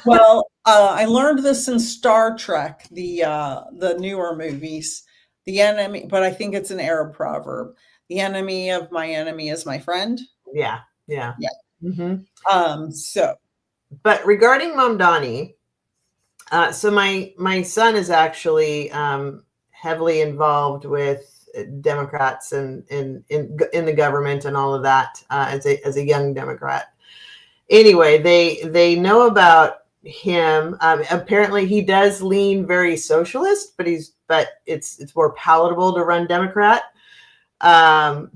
Well, I learned this in Star Trek, the newer movies. The enemy, but I think it's an Arab proverb. The enemy of my enemy is my friend. Yeah. So, but regarding Mamdani, so my son is actually heavily involved with Democrats and in the government and all of that, as a young Democrat. Anyway, they know about him. Apparently, he does lean very socialist, but it's more palatable to run Democrat. So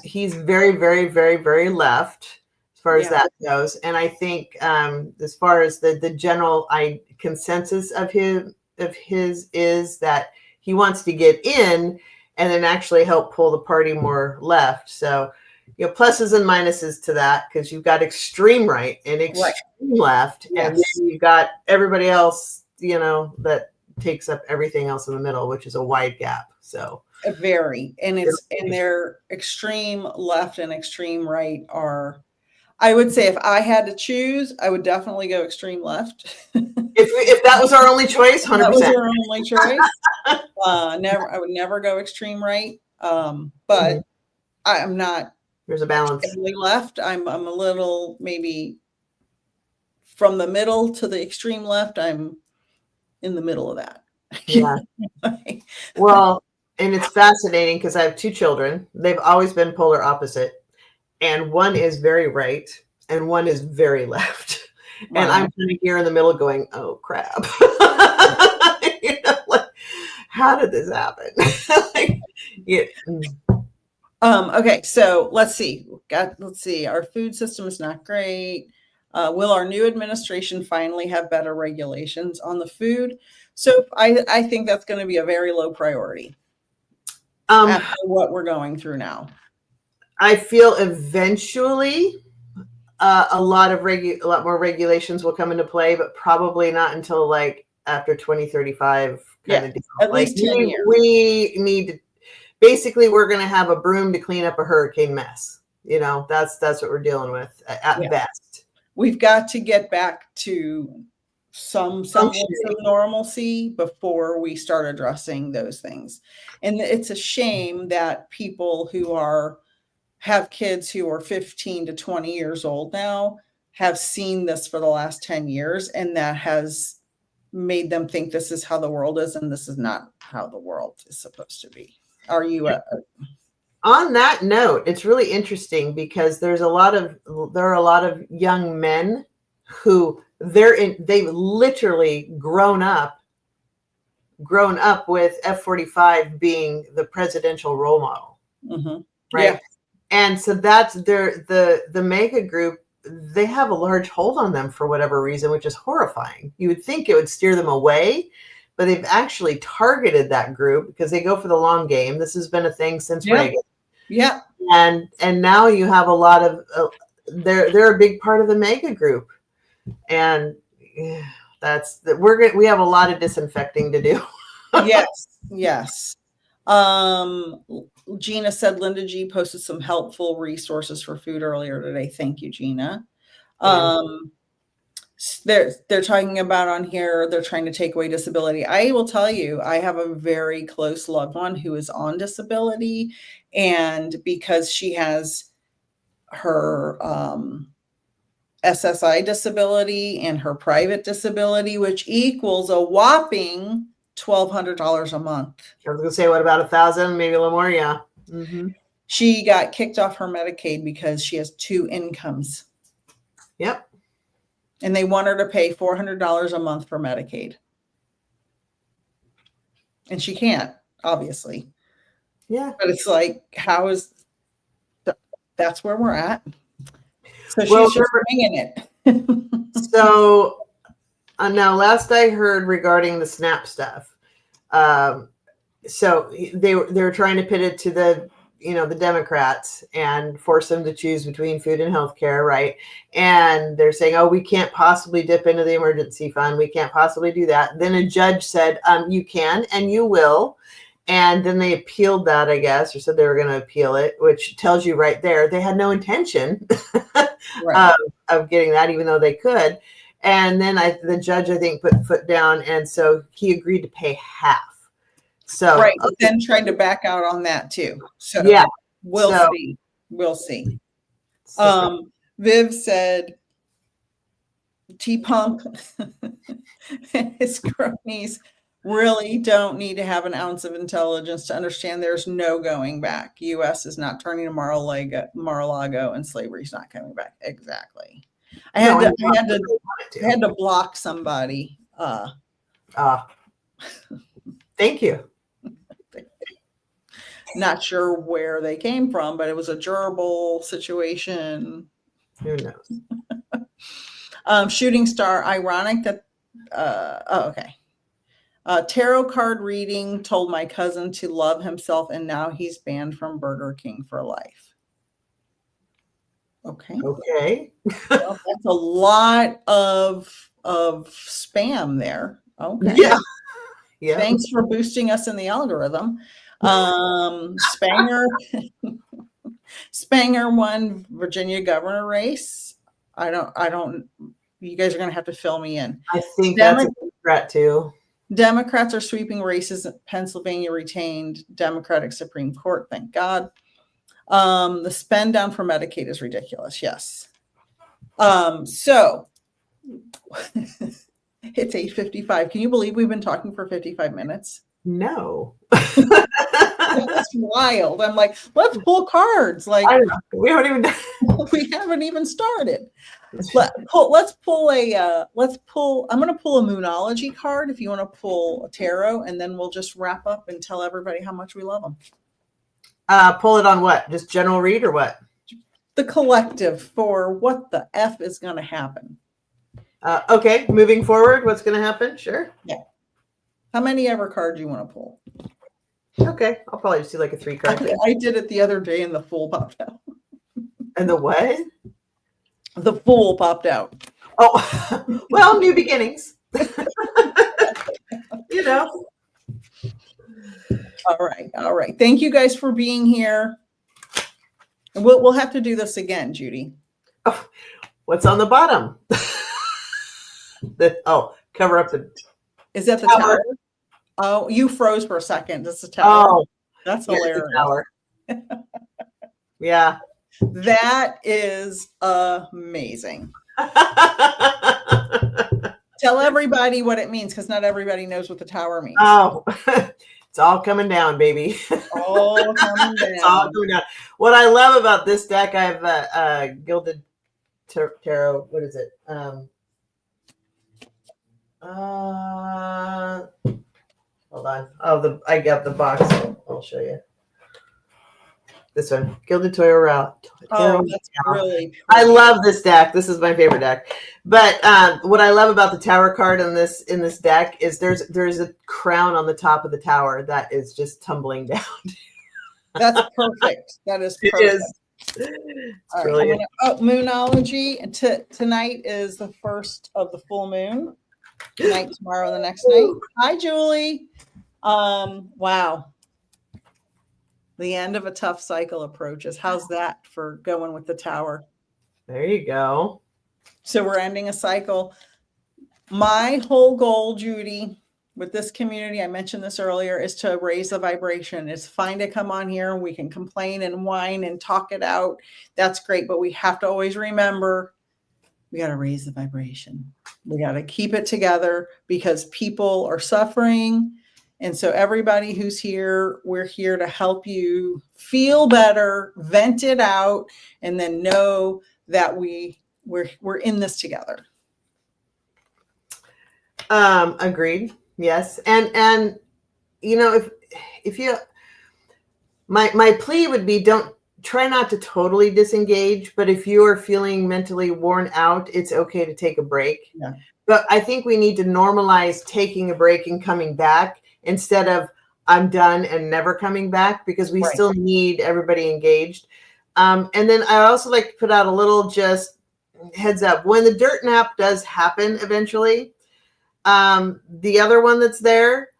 he's very, very, very, very left as far as that goes. And I think as far as the general consensus of his is that he wants to get in and then actually help pull the party more left. So, pluses and minuses to that, because you've got extreme right and extreme left, and then you've got everybody else, that takes up everything else in the middle, which is a wide gap. So very, and their extreme left and extreme right are, I would say, if I had to choose, I would definitely go extreme left. If that was our only choice, 100%. That was our only choice. I would never go extreme right. But I'm not. There's a balance. Heavily left. I'm a little, maybe from the middle to the extreme left. I'm in the middle of that. Yeah. Well, and it's fascinating because I have two children. They've always been polar opposite, and one is very right and one is very left. Wow. And I'm kind of here in the middle going, oh crap. How did this happen? Okay, so let's see. Our food system is not great. Will our new administration finally have better regulations on the food? So I think that's going to be a very low priority after what we're going through now. I feel eventually a lot more regulations will come into play, but probably not until like after 2035 kind of deal. At least 10 years. We need to, basically, we're going to have a broom to clean up a hurricane mess. That's what we're dealing with at best. We've got to get back to some semblance of normalcy before we start addressing those things. And it's a shame that people who have kids who are 15 to 20 years old now have seen this for the last 10 years, and that has made them think this is how the world is, and this is not how the world is supposed to be. Are you on that note? It's really interesting because there are a lot of young men who they've literally grown up with F-45 being the presidential role model. Mm-hmm. Right. Yeah. And so that's the mega group. They have a large hold on them for whatever reason, which is horrifying. You would think it would steer them away, but they've actually targeted that group because they go for the long game. This has been a thing since Reagan. Yeah. And now you have a lot of they're a big part of the mega group, and we have a lot of disinfecting to do. Yes. Gina said Linda G posted some helpful resources for food earlier today. Thank you, Gina. They're talking about on here, they're trying to take away disability. I will tell you, I have a very close loved one who is on disability, and because she has her SSI disability and her private disability, which equals a whopping $1,200 a month. I was gonna say, what about 1,000, maybe a little more? Yeah. Mm-hmm. She got kicked off her Medicaid because she has 2 incomes. Yep. And they want her to pay $400 a month for Medicaid. And she can't, obviously. Yeah. But it's like, that's where we're at. So she's just winging it. So now, last I heard regarding the SNAP stuff, so they were trying to pit it to the Democrats and force them to choose between food and healthcare, right? And they're saying, oh, we can't possibly dip into the emergency fund. We can't possibly do that. Then a judge said, you can and you will. And then they appealed that, I guess, or said they were going to appeal it, which tells you right there they had no intention of getting that, even though they could. And then the judge, I think, put foot down, and so he agreed to pay half. So but then tried to back out on that too. So we'll see. We'll see. Viv said T-Pump and his cronies really don't need to have an ounce of intelligence to understand there's no going back. U.S. is not turning to Mar-a-Lago, and slavery is not coming back. Exactly. I had to block somebody. Thank you. Not sure where they came from, but it was a gerbil situation. Who knows? Shooting star, ironic that okay. Tarot card reading told my cousin to love himself, and now he's banned from Burger King for life. Okay. Well, that's a lot of spam there. Okay. Yeah. Thanks for boosting us in the algorithm. Spanger won Virginia governor race. I don't. You guys are going to have to fill me in. I think that's a threat too. Democrats are sweeping races. Pennsylvania retained Democratic Supreme Court. Thank God. The spend down for Medicaid is ridiculous. Yes. So it's 8:55. Can you believe we've been talking for 55 minutes? No. That's wild. I'm like, let's pull cards. Like we haven't even started. I'm going to pull a Moonology card if you want to pull a tarot, and then we'll just wrap up and tell everybody how much we love them. Pull it on what? Just general read or what? The collective for what the F is going to happen. Okay, moving forward, what's going to happen? Sure. Yeah. How many ever cards you want to pull? Okay, I'll probably just do like a 3 card. I did it the other day and the Fool popped out. And the what? The Fool popped out. Oh, well, new beginnings. All right. Thank you guys for being here. And we'll have to do this again, Judy. Oh, what's on the bottom? cover up the Is that the tower. tower? Oh, you froze for a second. That's the tower. Oh, That's yeah, hilarious. the tower. Yeah. That is amazing. Tell everybody what it means, because not everybody knows what the tower means. Oh, it's all coming down, baby. All coming It's all down. coming down. What I love about this deck, I have Gilded Tarot. What is it? Hold on. Oh, I got the box. I'll show you. This one, Gilded Tarot. Oh, that's really pretty. I love this deck. This is my favorite deck. But what I love about the tower card in this deck is there's a crown on the top of the tower that is just tumbling down. That's perfect. That is perfect. It is. All right, Moonology. Tonight is the first of the full moon. Tonight, tomorrow, the next night. Hi, Julie. Wow. The end of a tough cycle approaches. How's that for going with the tower? There you go. So we're ending a cycle. My whole goal, Judy, with this community, I mentioned this earlier, is to raise the vibration. It's fine to come on here and we can complain and whine and talk it out. That's great. But we have to always remember we got to raise the vibration. We got to keep it together because people are suffering. And so everybody who's here, we're here to help you feel better, vent it out, and then know that we're in this together. Agreed. Yes. And you know, if you my plea would be don't try not to totally disengage, but if you are feeling mentally worn out, it's okay to take a break. Yeah. But I think we need to normalize taking a break and coming back instead of I'm done and never coming back, because we still need everybody engaged. And then I also like to put out a little just heads up. When the dirt nap does happen eventually, the other one that's there,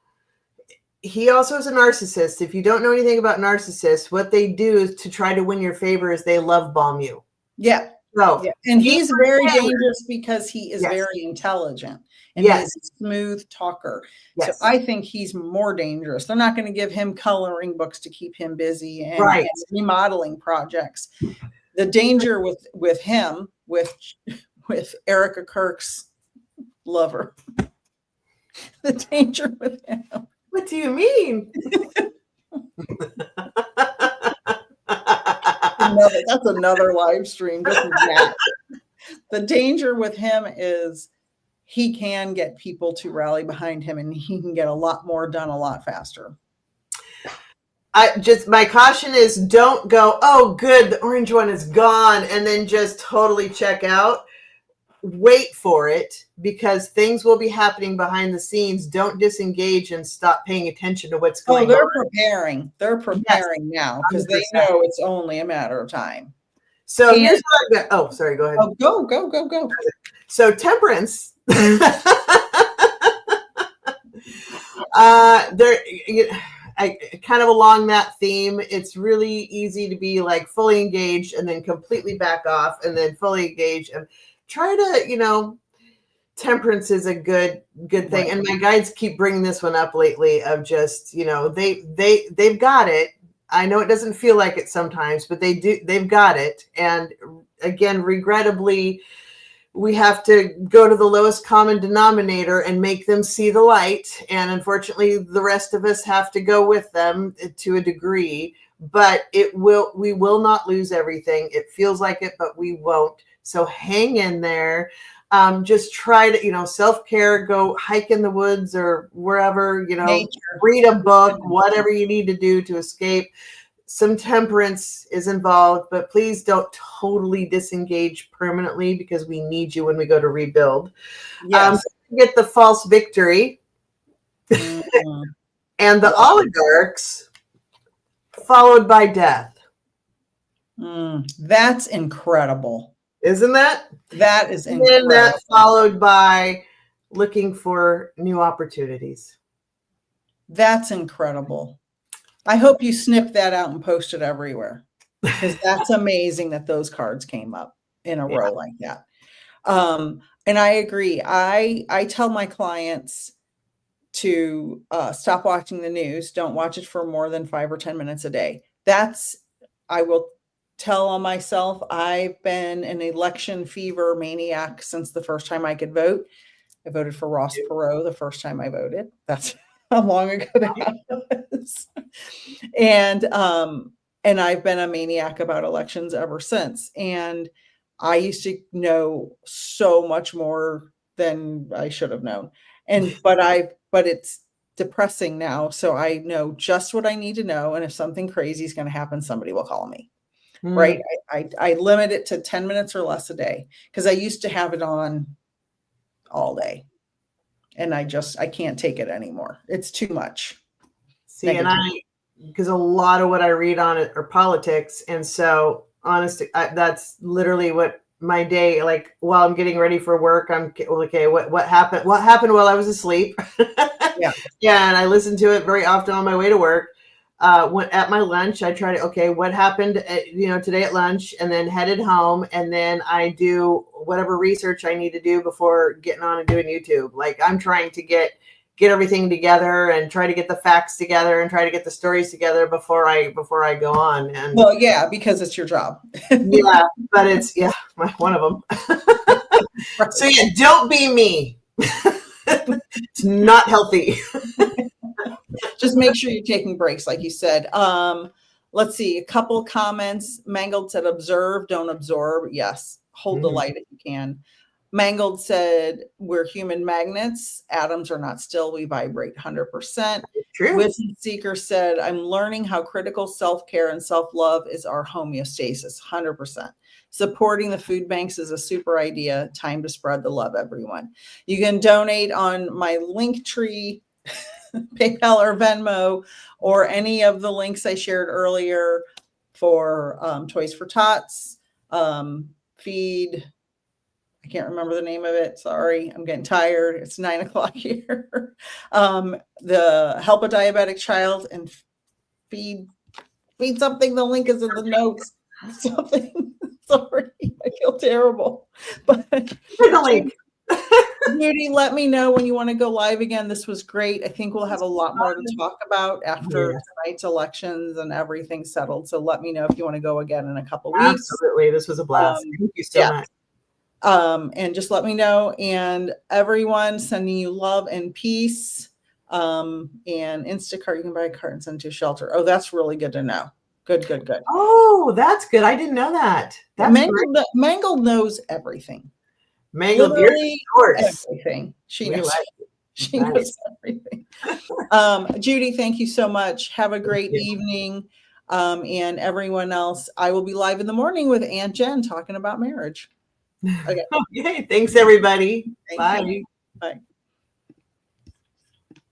he also is a narcissist. If you don't know anything about narcissists, what they do is to try to win your favor is they love bomb you. Yeah. So, yeah. And he's very dangerous because he is very intelligent and he's a smooth talker. Yes. So I think he's more dangerous. They're not going to give him coloring books to keep him busy and remodeling projects. The danger with him, with Erica Kirk's lover, the danger with him. What do you mean? That's another live stream. The danger with him is he can get people to rally behind him and he can get a lot more done a lot faster. My caution is don't go, oh, good, the orange one is gone, and then just totally check out. Wait for it, because things will be happening behind the scenes. Don't disengage and stop paying attention to what's going on. They're preparing. They're preparing now because they know it's only a matter of time. So here's what I've got. Oh, sorry. Go ahead. Oh, go. So temperance. Kind of along that theme, it's really easy to be like fully engaged and then completely back off and then fully engaged and try to, temperance is a good thing. Right. And my guides keep bringing this one up lately of just, they've got it. I know it doesn't feel like it sometimes, but they've got it. And again, regrettably, we have to go to the lowest common denominator and make them see the light. And unfortunately, the rest of us have to go with them to a degree, but we will not lose everything. It feels like it, but we won't. So hang in there. Just try to, self-care, go hike in the woods or wherever, nature. Read a book, whatever you need to do to escape. Some temperance is involved, but please don't totally disengage permanently because we need you when we go to rebuild. Yes. Get the false victory and the oligarchs followed by death. That's incredible. Isn't that? That is incredible. And that followed by looking for new opportunities. That's incredible. I hope you snip that out and post it everywhere, because that's amazing that those cards came up in a row like that. And I agree. I tell my clients to stop watching the news. Don't watch it for more than 5 or 10 minutes a day. I will tell on myself, I've been an election fever maniac since the first time I could vote. I voted for Ross Perot the first time I voted. That's how long ago that was. And I've been a maniac about elections ever since. And I used to know so much more than I should have known. But it's depressing now. So I know just what I need to know. And if something crazy is going to happen, somebody will call me. Right. I limit it to 10 minutes or less a day because I used to have it on all day. And I can't take it anymore. It's too much. See, negativity. Because a lot of what I read on it are politics. And so honestly, that's literally what my day, like while I'm getting ready for work, I'm okay. What happened? What happened while I was asleep? Yeah. Yeah. And I listen to it very often on my way to work. When at my lunch, I try to, okay, what happened, today at lunch, and then headed home. And then I do whatever research I need to do before getting on and doing YouTube. Like I'm trying to get everything together and try to get the facts together and try to get the stories together before I go on. And well, yeah, because it's your job. Yeah, but it's one of them. Right. So yeah, don't be me. It's not healthy. Just make sure you're taking breaks, like you said. Let's see, a couple comments. Mangled said, observe, don't absorb. Yes, hold the light if you can. Mangled said, we're human magnets. Atoms are not still. We vibrate 100%. True. Wisdom Seeker said, I'm learning how critical self-care and self-love is our homeostasis, 100%. Supporting the food banks is a super idea. Time to spread the love, everyone. You can donate on my Linktree, PayPal or Venmo, or any of the links I shared earlier for Toys for Tots, Feed. I can't remember the name of it. Sorry, I'm getting tired. It's 9 o'clock here. The Help a Diabetic Child and Feed something. The link is in the notes. Something. Sorry, I feel terrible. But the link. Judie, let me know when you want to go live again. This was great. I think we'll have a lot more to talk about after tonight's elections and everything settled. So let me know if you want to go again in a couple weeks. Absolutely. This was a blast. Thank you so much. And just let me know. And everyone, sending you love and peace. And Instacart, you can buy a cart and send to a shelter. Oh, that's really good to know. Good. Oh, that's good. I didn't know that. Mangled knows everything. Mangled, literally everything. She knows everything. Judie, thank you so much. Have a great evening. And everyone else, I will be live in the morning with Aunt Jen talking about marriage. Okay. Okay. Thanks, everybody. Bye. Bye.